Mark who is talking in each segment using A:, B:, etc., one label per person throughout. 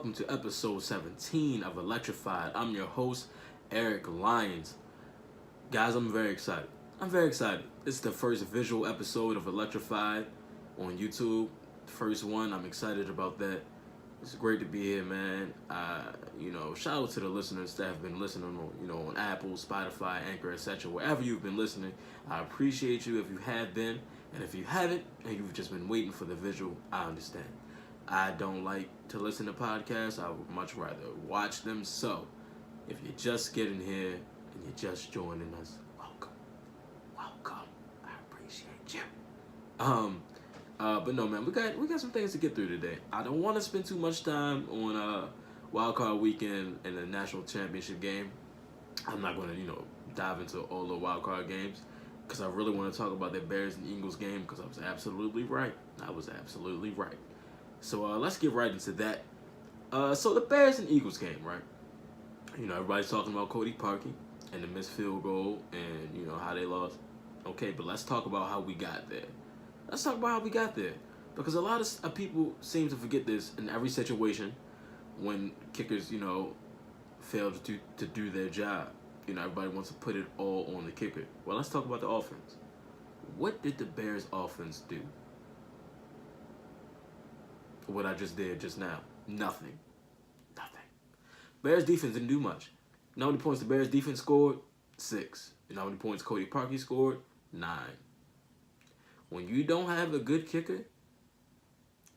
A: welcome to episode 17 of Electrified. I'm your host, Eric Lyons. Guys, I'm very excited. I'm very excited. This is the first visual episode of Electrified on YouTube. First one, I'm excited about that. It's great to be here, man. Shout out to the listeners that have been listening on Apple, Spotify, Anchor, etc. Wherever you've been listening, I appreciate you if you have been. And if you haven't, and you've just been waiting for the visual, I understand. I don't like to listen to podcasts. I would much rather watch them. So, if you're just getting here and you're just joining us, welcome. I appreciate you. But no, man, we got some things to get through today. I don't want to spend too much time on Wild Card Weekend and the National Championship game. I'm not going to dive into all the Wild Card games because I really want to talk about that Bears and Eagles game because I was absolutely right. So let's get right into that. So the Bears and Eagles game, right? Everybody's talking about Cody Parkey and the missed field goal and, how they lost. Okay, but let's talk about how we got there. Because a lot of people seem to forget this in every situation when kickers, fail to do their job. Everybody wants to put it all on the kicker. Well, let's talk about the offense. What did the Bears offense do? What I just did just now. Nothing. Bears defense didn't do much. You know how many points the Bears defense scored? 6. You know how many points Cody Parkey scored? 9. When you don't have a good kicker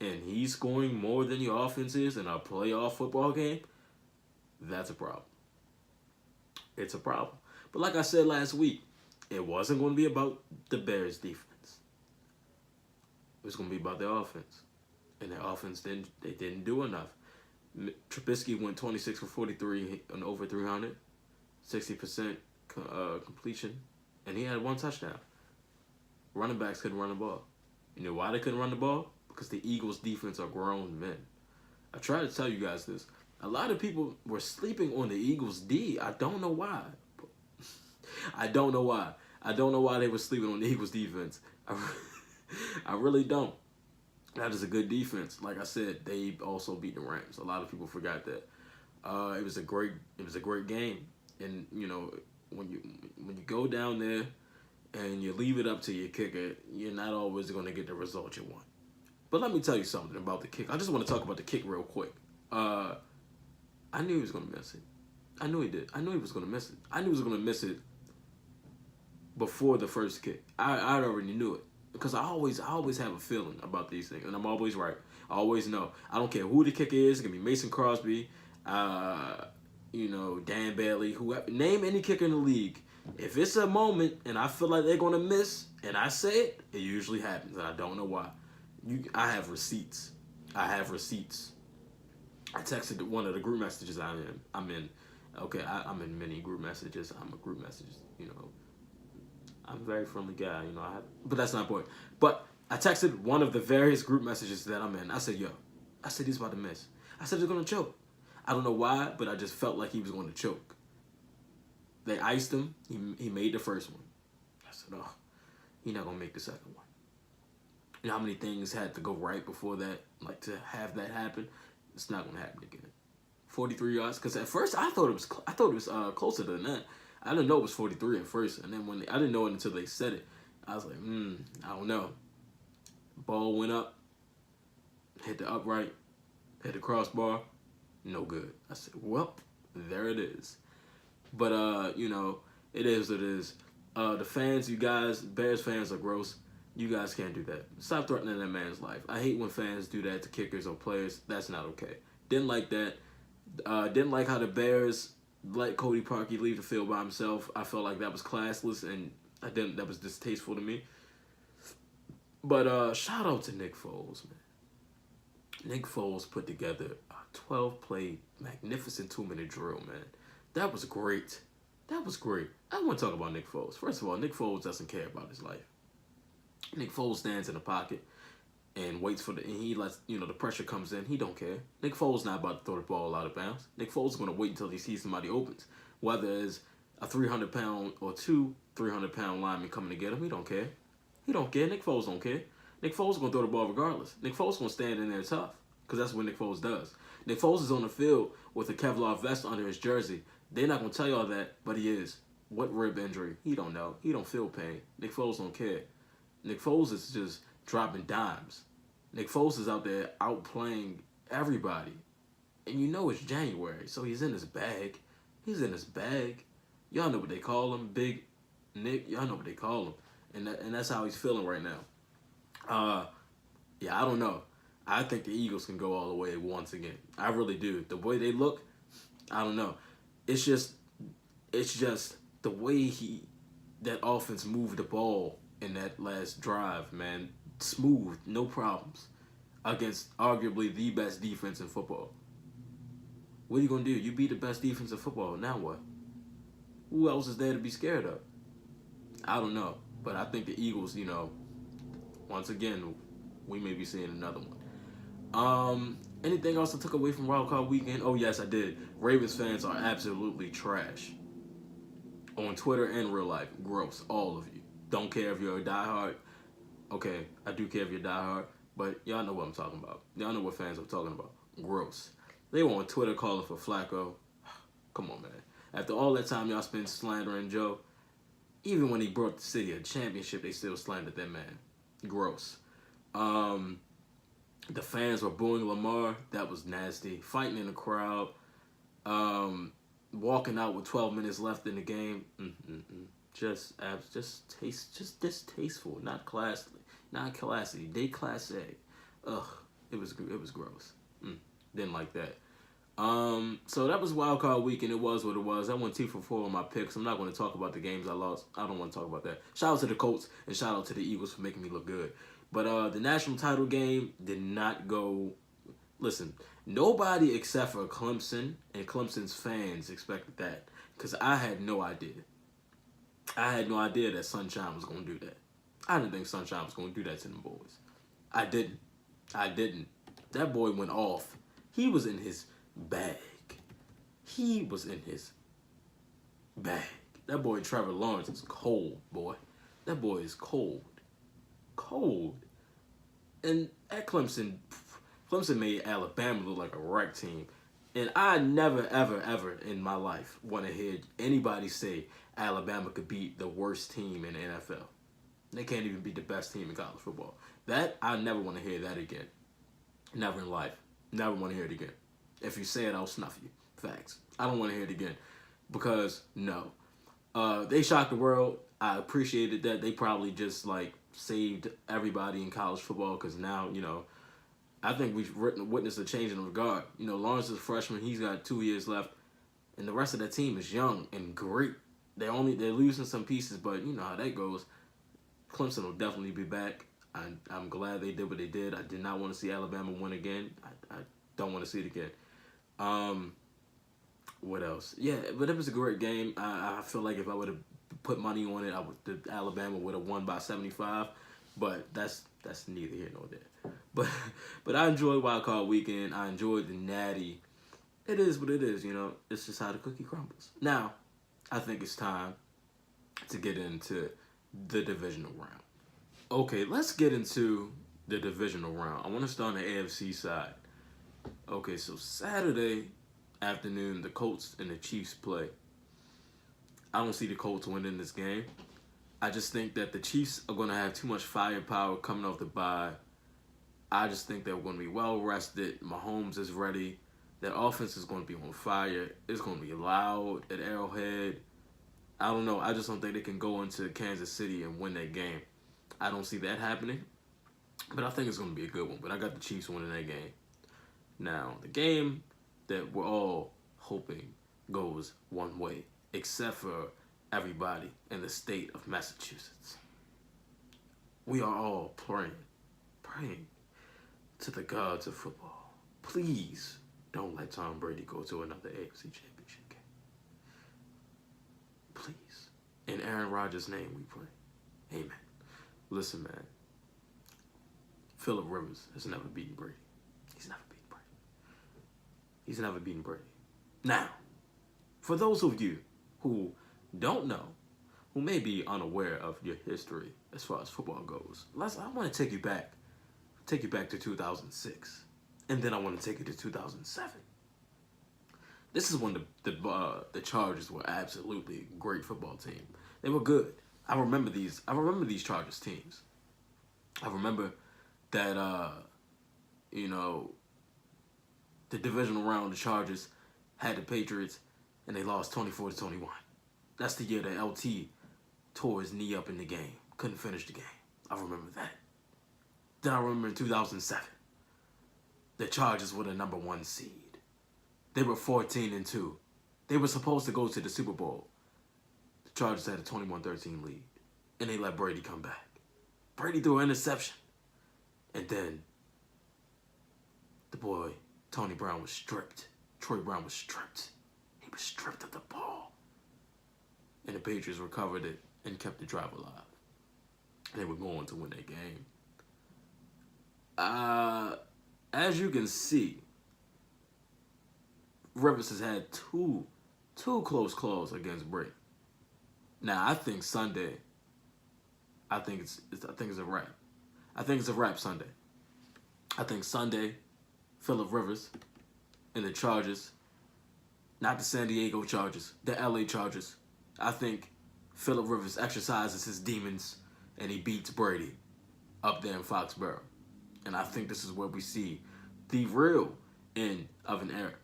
A: and he's scoring more than your offense is in a playoff football game, that's a problem. It's a problem. But like I said last week, it wasn't going to be about the Bears defense. It was going to be about their offense. And their offense didn't do enough. Trubisky went 26 for 43 on over 300, 60% completion, and he had 1 touchdown. Running backs couldn't run the ball. You know why they couldn't run the ball? Because the Eagles' defense are grown men. I try to tell you guys this. A lot of people were sleeping on the Eagles' D. I don't know why. I don't know why they were sleeping on the Eagles' defense. I really don't. That is a good defense. Like I said, they also beat the Rams. A lot of people forgot that. It was a great game. And when you go down there and you leave it up to your kicker, you're not always going to get the result you want. But let me tell you something about the kick. I just want to talk about the kick real quick. I knew he was going to miss it. I knew he did. I knew he was going to miss it. I knew he was going to miss it before the first kick. I already knew it. Because I always have a feeling about these things, and I'm always right. I always know. I don't care who the kicker is. It can be Mason Crosby, Dan Bailey, whoever. Name any kicker in the league. If it's a moment and I feel like they're gonna miss, and I say it, it usually happens, and I don't know why. I have receipts. I texted one of the group messages I'm in. Okay, I'm in many group messages. I'm a group messages. I'm a very friendly guy, but that's not the point. But I texted one of the various group messages that I'm in. I said, he's about to miss. I said he's going to choke. I don't know why, but I just felt like he was going to choke. They iced him. He made the first one. I said, he's not going to make the second one. You know how many things had to go right before that, like to have that happen? It's not going to happen again. 43 yards, because at first I thought it was closer than that. I didn't know it was 43 at first, and then I didn't know it until they said it. I was like, I don't know. Ball went up, hit the upright, hit the crossbar, no good. I said, well, there it is. But, it is what it is. The fans, you guys, Bears fans are gross. You guys can't do that. Stop threatening that man's life. I hate when fans do that to kickers or players. That's not okay. Didn't like that. Didn't like how the Bears let Cody Parkey leave the field by himself. I felt like that was classless, and that was distasteful to me. But shout out to Nick Foles, man. Nick Foles put together a 12-play magnificent 2-minute drill, man. That was great. I want to talk about Nick Foles. First of all, Nick Foles doesn't care about his life. Nick Foles stands in the pocket and waits and he lets, the pressure comes in. He don't care. Nick Foles not about to throw the ball out of bounds. Nick Foles is going to wait until he sees somebody opens. Whether it's a 300-pound or 2 300-pound linemen coming to get him, he don't care. Nick Foles don't care. Nick Foles is going to throw the ball regardless. Nick Foles is going to stand in there tough. because that's what Nick Foles does. Nick Foles is on the field with a Kevlar vest under his jersey. They're not going to tell y'all that, but he is. What rib injury? He don't know. He don't feel pain. Nick Foles don't care. Nick Foles is just dropping dimes. Nick Foles is out there outplaying everybody. And you know it's January, so he's in his bag. He's in his bag. Y'all know what they call him, Big Nick. Y'all know what they call him. And that's how he's feeling right now. Yeah, I don't know. I think the Eagles can go all the way once again. I really do. The way they look, I don't know. It's just the way that offense moved the ball in that last drive, man. Smooth, no problems, against arguably the best defense in football. What are you going to do? You beat the best defense in football. Now what? Who else is there to be scared of? I don't know. But I think the Eagles, once again, we may be seeing another one. Anything else I took away from Wild Card Weekend? Oh, yes, I did. Ravens fans are absolutely trash. On Twitter and real life. Gross. All of you. Don't care if you're a diehard. Okay, I do care if you're a diehard. But y'all know what I'm talking about. Y'all know what fans I'm talking about. Gross. They were on Twitter calling for Flacco. Come on, man. After all that time y'all spent slandering Joe, even when he brought the city a championship, they still slandered that man. Gross. The fans were booing Lamar. That was nasty. Fighting in the crowd. Walking out with 12 minutes left in the game. Just distasteful. Not classy. Déclassé. Ugh. It was gross. Didn't like that. So that was Wild Card Weekend. It was what it was. I went 2 for 4 on my picks. I'm not going to talk about the games I lost. I don't want to talk about that. Shout out to the Colts and shout out to the Eagles for making me look good. But the national title game did not go. Listen, nobody except for Clemson and Clemson's fans expected that, because I had no idea. I had no idea that Sunshine was going to do that. I didn't think Sunshine was going to do that to them boys. I didn't. That boy went off. He was in his bag. That boy Trevor Lawrence is cold, boy. That boy is cold. And at Clemson made Alabama look like a wreck team. And I never, ever, ever in my life want to hear anybody say Alabama could beat the worst team in the NFL. They can't even beat the best team in college football. That, I never want to hear that again. Never in life. Never want to hear it again. If you say it, I'll snuff you. Facts. I don't want to hear it again. Because, no. They shocked the world. I appreciated that. They probably just, saved everybody in college football, because now, I think we've witnessed a change in regard. Lawrence is a freshman. He's got 2 years left. And the rest of that team is young and great. They're losing some pieces, but you know how that goes. Clemson will definitely be back. I'm glad they did what they did. I did not want to see Alabama win again. I don't want to see it again. What else? Yeah, but it was a great game. I feel like if I would have put money on it, Alabama would have won by 75. But that's neither here nor there. But I enjoyed Wild Card Weekend. I enjoyed the natty. It is what it is, It's just how the cookie crumbles. Now, I think it's time to get into the divisional round. Okay, let's get into the divisional round. I want to start on the AFC side. Okay, so Saturday afternoon, the Colts and the Chiefs play. I don't see the Colts winning this game. I just think that the Chiefs are going to have too much firepower coming off the bye. I just think they're going to be well rested. Mahomes is ready. Their offense is going to be on fire. It's going to be loud at Arrowhead. I don't know. I just don't think they can go into Kansas City and win that game. I don't see that happening. But I think it's going to be a good one. But I got the Chiefs winning that game. Now, the game that we're all hoping goes one way, except for everybody in the state of Massachusetts. We are all praying to the gods of football. Please don't let Tom Brady go to another AFC Championship game. Please. In Aaron Rodgers' name we pray. Amen. Listen, man. Phillip Rivers has never beaten Brady. He's never beaten Brady. Now, for those of you who don't know, who may be unaware of your history as far as football goes, I want to take you back to 2006. And then I want to take it to 2007. This is when the Chargers were absolutely a great football team. They were good. I remember these Chargers teams. I remember that the divisional round, the Chargers had the Patriots, and they lost 24-21. That's the year that LT tore his knee up in the game. Couldn't finish the game. I remember that. Then I remember in 2007, the Chargers were the number 1 seed. They were 14-2. They were supposed to go to the Super Bowl. The Chargers had a 21-13 lead, and they let Brady come back. Brady threw an interception, and then the boy Tony Brown was stripped. Troy Brown was stripped. He was stripped of the ball, and the Patriots recovered it and kept the drive alive. And they were going to win that game. As you can see, Rivers has had two close calls against Brady. Now I think Sunday. I think it's a wrap. I think it's a wrap Sunday. I think Sunday, Phillip Rivers and the Chargers, not the San Diego Chargers, the LA Chargers. I think Phillip Rivers exercises his demons and he beats Brady up there in Foxborough. And I think this is where we see the real end of an era.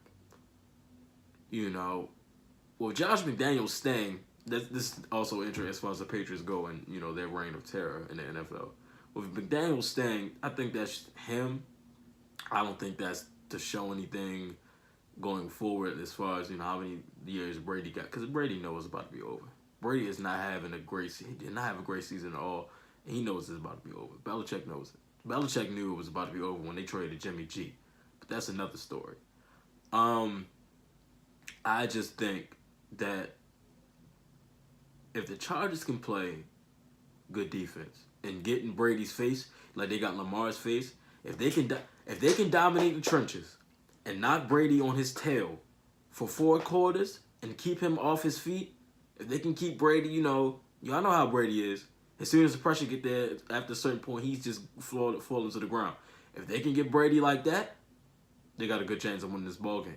A: With Josh McDaniels staying, this is also interesting as far as the Patriots go and, their reign of terror in the NFL. With McDaniels staying, I think that's him. I don't think that's to show anything going forward as far as, how many years Brady got. Because Brady knows it's about to be over. Brady is not having a great season. He did not have a great season at all. And he knows it's about to be over. Belichick knows it. Belichick knew it was about to be over when they traded Jimmy G. But that's another story. I just think that if the Chargers can play good defense and get in Brady's face like they got Lamar's face, if they can dominate the trenches and knock Brady on his tail for 4 quarters and keep him off his feet, if they can keep Brady, y'all know how Brady is. As soon as the pressure get there, after a certain point, he's just falling to the ground. If they can get Brady like that, they got a good chance of winning this ball game.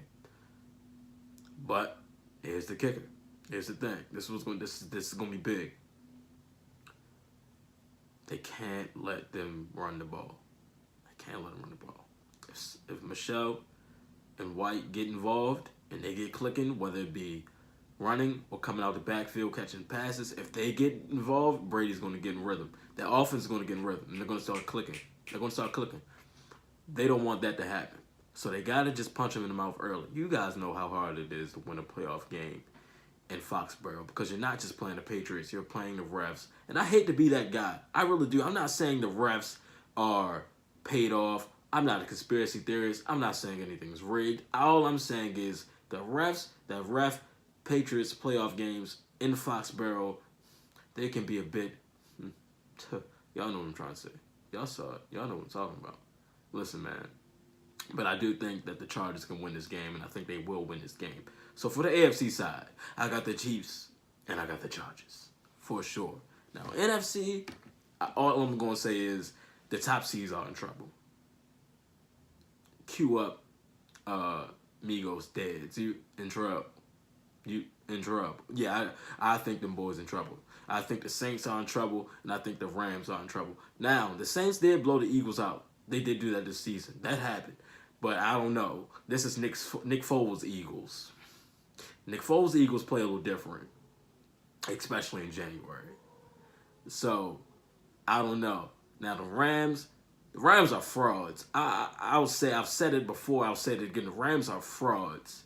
A: But here's the kicker. Here's the thing. This is gonna be big. They can't let them run the ball. They can't let them run the ball. If Michelle and White get involved and they get clicking, whether it be running or coming out the backfield catching passes, if they get involved, Brady's going to get in rhythm. Their offense is going to get in rhythm, and they're going to start clicking. They don't want that to happen. So they got to just punch them in the mouth early. You guys know how hard it is to win a playoff game in Foxborough because you're not just playing the Patriots, you're playing the refs. And I hate to be that guy. I really do. I'm not saying the refs are paid off. I'm not a conspiracy theorist. I'm not saying anything's rigged. All I'm saying is the refs that ref Patriots playoff games in Foxborough, they can be a bit, y'all know what I'm trying to say. Y'all saw it. Y'all know what I'm talking about. Listen, man. But I do think that the Chargers can win this game, and I think they will win this game. So for the AFC side, I got the Chiefs, and I got the Chargers, for sure. Now, NFC, all I'm going to say is the top seeds are in trouble. Cue up Migos Dead. You in trouble. You in trouble. Yeah, I think them boys in trouble. I think the Saints are in trouble, and I think the Rams are in trouble. Now, the Saints did blow the Eagles out. They did do that this season. That happened. But I don't know. This is Nick Foles' Eagles. Nick Foles' Eagles play a little different, especially in January. So, I don't know. Now, the Rams are frauds. I'll say, I've said it before, I'll say it again. The Rams are frauds.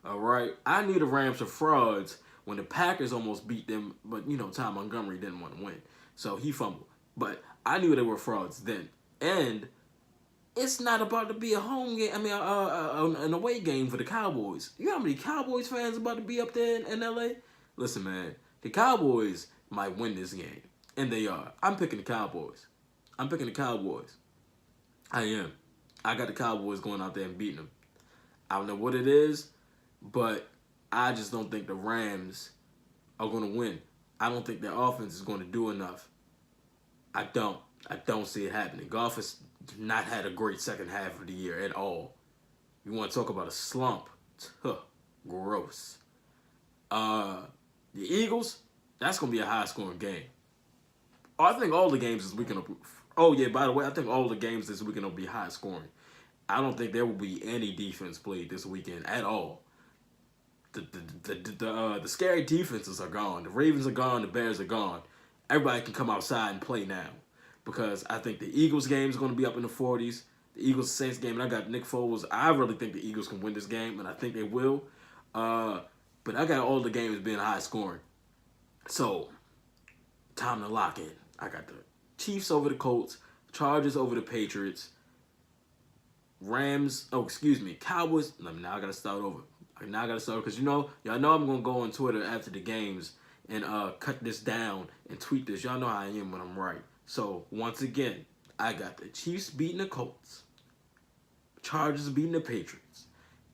A: All right? I knew the Rams were frauds when the Packers almost beat them, but, Ty Montgomery didn't want to win. So, he fumbled. But I knew they were frauds then. And it's not about to be a home game. An away game for the Cowboys. You know how many Cowboys fans about to be up there in LA? Listen, man, the Cowboys might win this game, and they are. I'm picking the Cowboys. I am. I got the Cowboys going out there and beating them. I don't know what it is, but I just don't think the Rams are going to win. I don't think their offense is going to do enough. I don't see it happening. Goff is not had a great second half of the year at all. You want to talk about a slump? Tuh, gross. The Eagles, that's gonna be a high scoring game. Oh, I think all the games this weekend. Oh yeah, by the way, I think all the games this weekend will be high scoring. I don't think there will be any defense played this weekend at all. The scary defenses are gone. The Ravens are gone. The Bears are gone. Everybody can come outside and play now, because I think the Eagles game is going to be up in the 40s. The Eagles Saints game, and I got Nick Foles. I really think the Eagles can win this game, and I think they will. But I got all the games being high scoring. So, time to lock in. I got the Chiefs over the Colts, Chargers over the Patriots, Cowboys. Now I got to start over. Now I got to start because y'all know I'm going to go on Twitter after the games and cut this down and tweet this. Y'all know how I am when I'm right. So, once again, I got the Chiefs beating the Colts, Chargers beating the Patriots,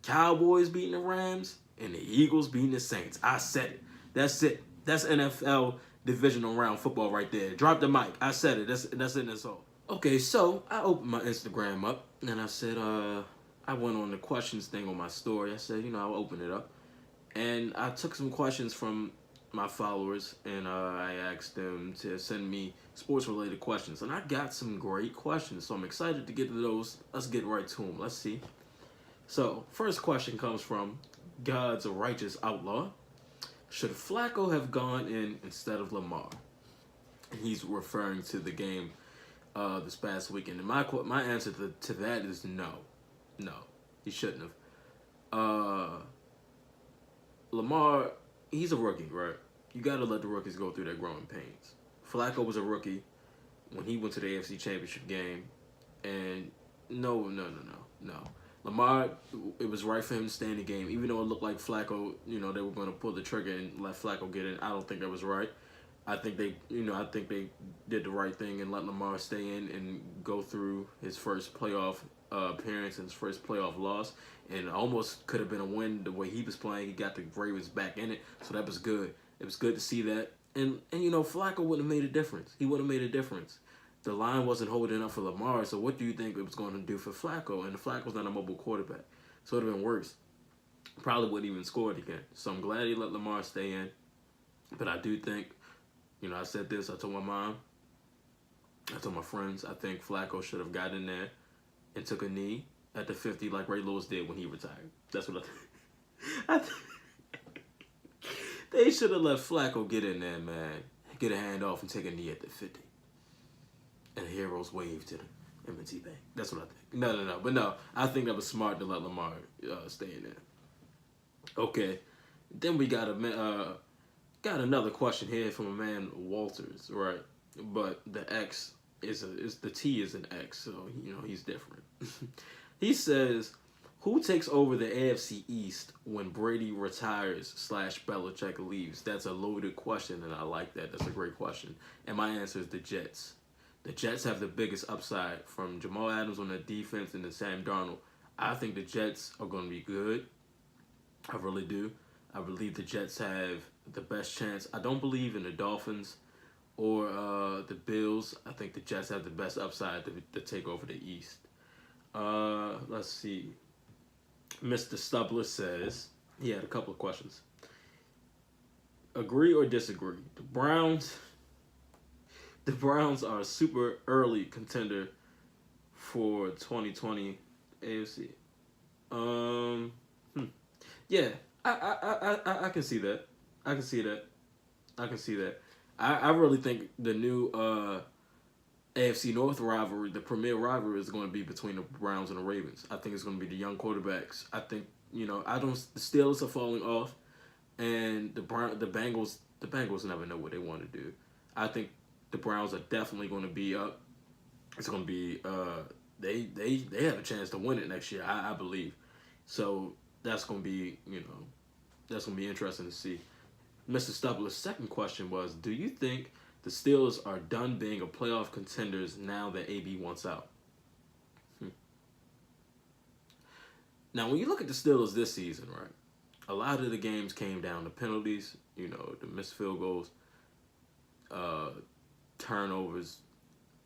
A: Cowboys beating the Rams, and the Eagles beating the Saints. I said it. That's it. That's NFL divisional round football right there. Drop the mic. I said it. That's it. That's all. Okay, so I opened my Instagram up and I said, I went on the questions thing on my story. I said, I'll open it up. And I took some questions from my followers and I asked them to send me sports related questions. And I got some great questions. So I'm excited to get to those. Let's get right to them. Let's see. So, first question comes from God's a Righteous Outlaw. Should Flacco have gone in instead of Lamar? And he's referring to the game this past weekend. And my answer to that is no. No, he shouldn't have. Lamar, he's a rookie, right? You got to let the rookies go through their growing pains. Flacco was a rookie when he went to the AFC Championship game. And no. Lamar, it was right for him to stay in the game, even though it looked like Flacco, they were going to pull the trigger and let Flacco get in. I don't think that was right. I think they did the right thing and let Lamar stay in and go through his first playoff appearance and his first playoff loss, and almost could have been a win the way he was playing. He got the Ravens back in it, so that was good. It was good to see that, and Flacco wouldn't have made a difference. He would have made a difference. The line wasn't holding up for Lamar, so what do you think it was going to do for Flacco? And Flacco's not a mobile quarterback, so it would have been worse. Probably wouldn't even scored again. So I'm glad he let Lamar stay in, but I do think, I said this. I told my mom, I told my friends, I think Flacco should have gotten in there and took a knee at the 50 like Ray Lewis did when he retired. That's what I think. They should have let Flacco get in there, man. Get a hand off and take a knee at the 50. And heroes wave to the M&T Bank. That's what I think. No. But no, I think that was smart to let Lamar stay in there. Okay. Then we got another question here from a man, Walters, right? But the X the T is an X, so he's different. He says, who takes over the AFC East when Brady retires / Belichick leaves? That's a loaded question, and I like that. That's a great question. And my answer is the Jets. The Jets have the biggest upside from Jamal Adams on the defense and then Sam Darnold. I think the Jets are going to be good. I really do. I believe the Jets have the best chance. I don't believe in the Dolphins or the Bills. I think the Jets have the best upside to take over the East. Let's see. Mr. Stubler says, he had a couple of questions. Agree or disagree? The Browns are a super early contender for 2020 AFC. Yeah, I can see that. I can see that. I really think the new AFC North rivalry, the premier rivalry, is going to be between the Browns and the Ravens. I think it's going to be the young quarterbacks. I think the Steelers are falling off, and the Bengals never know what they want to do. I think the Browns are definitely going to be up. It's going to be they have a chance to win it next year. I believe. So that's going to be that's going to be interesting to see. Mr. Stubler's second question was, do you think the Steelers are done being a playoff contenders now that AB wants out? Now, when you look at the Steelers this season, right, a lot of the games came down to penalties, the missed field goals, turnovers.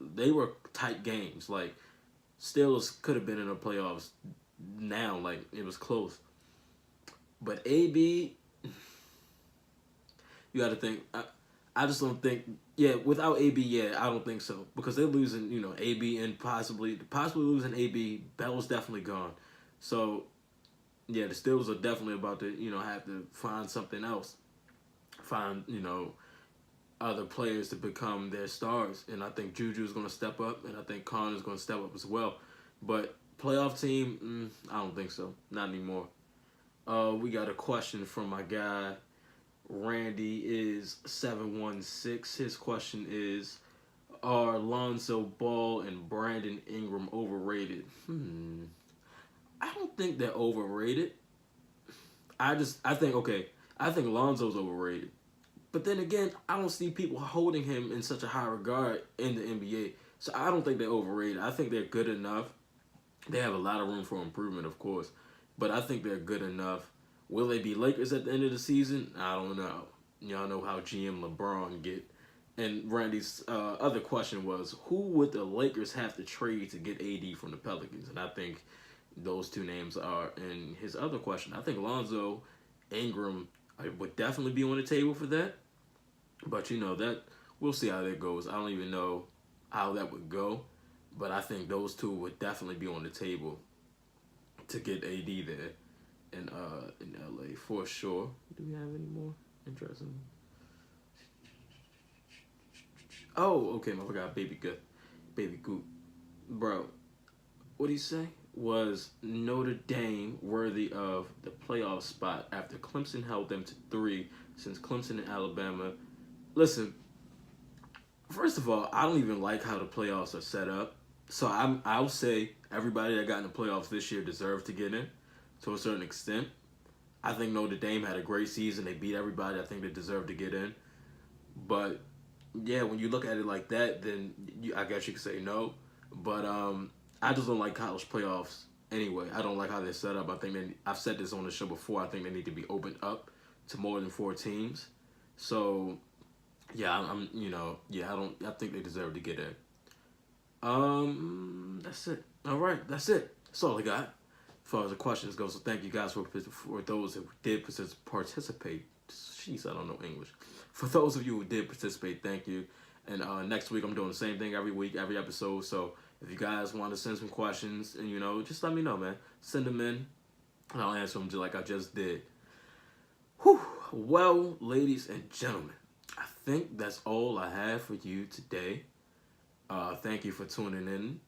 A: They were tight games. Like, Steelers could have been in the playoffs now. Like, it was close. But AB, you got to think. I just don't think. Yeah, without AB, yeah, I don't think so because they're losing. AB and possibly losing AB. Bell's definitely gone. So yeah, the Steelers are definitely about to have to find something else. Find other players to become their stars, and I think Juju is going to step up, and I think Connor's going to step up as well. But playoff team, I don't think so. Not anymore. We got a question from my guy Randy is 716. His question is: are Lonzo Ball and Brandon Ingram overrated? I don't think they're overrated. I think okay. I think Lonzo's overrated. But then again, I don't see people holding him in such a high regard in the NBA. So I don't think they're overrated. I think they're good enough. They have a lot of room for improvement, of course. But I think they're good enough. Will they be Lakers at the end of the season? I don't know. Y'all know how GM LeBron get. And Randy's other question was, who would the Lakers have to trade to get AD from the Pelicans? And I think those two names are. And his other question, I think Lonzo, Ingram would definitely be on the table for that. But that we'll see how that goes. I don't even know how that would go, but I think those two would definitely be on the table to get AD there in LA for sure. Do we have any more interesting? Oh, okay, I forgot Baby Goop, bro. What did he say? Was Notre Dame worthy of the playoff spot after Clemson held them to 3 since Clemson and Alabama? Listen, first of all, I don't even like how the playoffs are set up. So I'll say everybody that got in the playoffs this year deserved to get in to a certain extent. I think Notre Dame had a great season. They beat everybody. I think they deserved to get in. But yeah, when you look at it like that, then I guess you could say no. But I just don't like college playoffs anyway. I don't like how they're set up. I think I've said this on the show before. I think they need to be opened up to more than 4 teams. So yeah, I think they deserve to get in. That's it. All right, that's it. That's all I got as far as the questions go. So thank you guys for those who did participate. Jeez, I don't know English. For those of you who did participate, thank you. And next week I'm doing the same thing every week, every episode. So if you guys want to send some questions, and just let me know, man. Send them in, and I'll answer them just like I just did. Whew. Well, ladies and gentlemen, I think that's all I have for you today. Thank you for tuning in.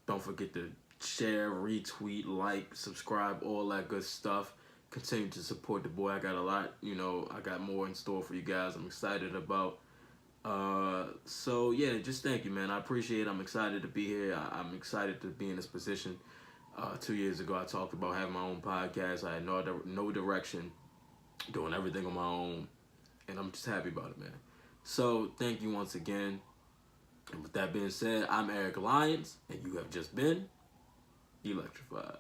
A: Don't forget to share, retweet, like, subscribe, all that good stuff. Continue to support the boy. I got a lot, I got more in store for you guys. I'm excited about. So yeah, just thank you, man. I appreciate it. I'm excited to be here. I'm excited to be in this position. 2 years ago, I talked about having my own podcast. I had no direction, doing everything on my own, and I'm just happy about it, man. So thank you once again. And with that being said, I'm Eric Lyons, and you have just been Electrified.